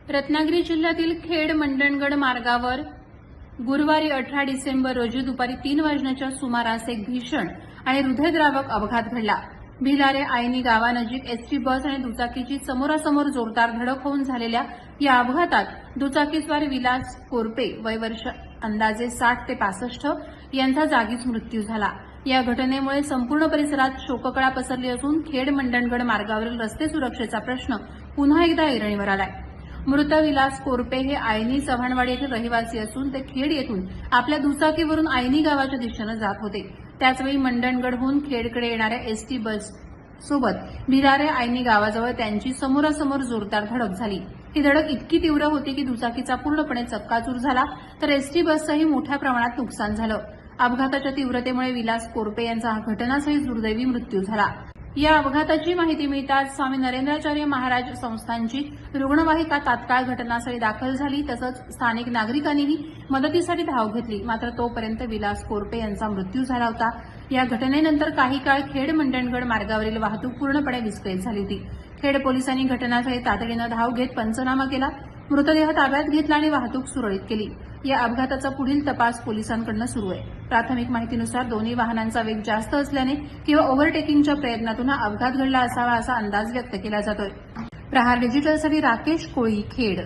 रत्नागिरी जिल्ह्यातील खेड मंडणगड मार्गावर गुरुवारी 18 डिसेंबर रोजी दुपारी 3 वाजण्याच्या सुमारास एक भीषण आणि हृदयद्रावक अपघात घडला. भिलारे आयनी गावानजीक एसटी बस आणि दुचाकीची समोरासमोर जोरदार धडक होऊन झालेल्या या अपघातात दुचाकीस्वार विलास कोरपे वय वर्ष अंदाजे 60 ते 65 यांचा जागीच मृत्यू झाला. या घटनेमुळे संपूर्ण परिसरात शोककळा पसरली असून खेड मंडणगड मार्गावरील रस्ते सुरक्षेचा प्रश्न पुन्हा एकदा ऐरणीवर आलाय. मृत विलास कोरपे हे आयनी चव्हाणवाडी येथील रहिवासी असून ते खेड येथून आपल्या दुचाकीवरून आयनी गावाच्या दिशेने जात होते. त्याचवेळी मंडणगडहून खेडकडे येणाऱ्या एसटी बस सोबत भिलारे आयनी गावाजवळ त्यांची समोरासमोर जोरदार धडक झाली. ही धडक इतकी तीव्र होती की दुचाकीचा पूर्णपणे चक्काचूर झाला तर एसटी बसचंही मोठ्या प्रमाणात नुकसान झालं. अपघाताच्या तीव्रतेमुळे विलास कोरपे यांचा हा घटनास्थळी दुर्दैवी मृत्यू झाला. या अपघाताची माहिती मिळताच स्वामी नरेंद्राचार्य महाराज संस्थानची रुग्णवाहिका तात्काळ घटनास्थळी दाखल झाली. तसंच स्थानिक नागरिकांनीही मदतीसाठी धाव घेतली. मात्र तोपर्यंत विलास कोरपे यांचा मृत्यू झाला होता. या घटनेनंतर काही काळ खेड मंडणगड मार्गावरील वाहतूक पूर्णपणे विस्कळीत झाली होती. खेड पोलिसांनी घटनास्थळी तातडीनं धाव घेत पंचनामा केला, मृतदेह ताब्यात घेतला आणि वाहतूक सुरळीत केली. या अपघाताचा पुढील तपास पोलिसांकडून सुरू आहे. प्राथमिक माहितीनुसार दोन्ही वाहनांचा वेग जास्त असल्याने किंवा ओव्हरटेकिंगच्या प्रयत्नातून हा अपघात घडला असावा असा अंदाज व्यक्त केला जातोय. प्रहार डिजिटलसाठी राकेश कोळी, खेड.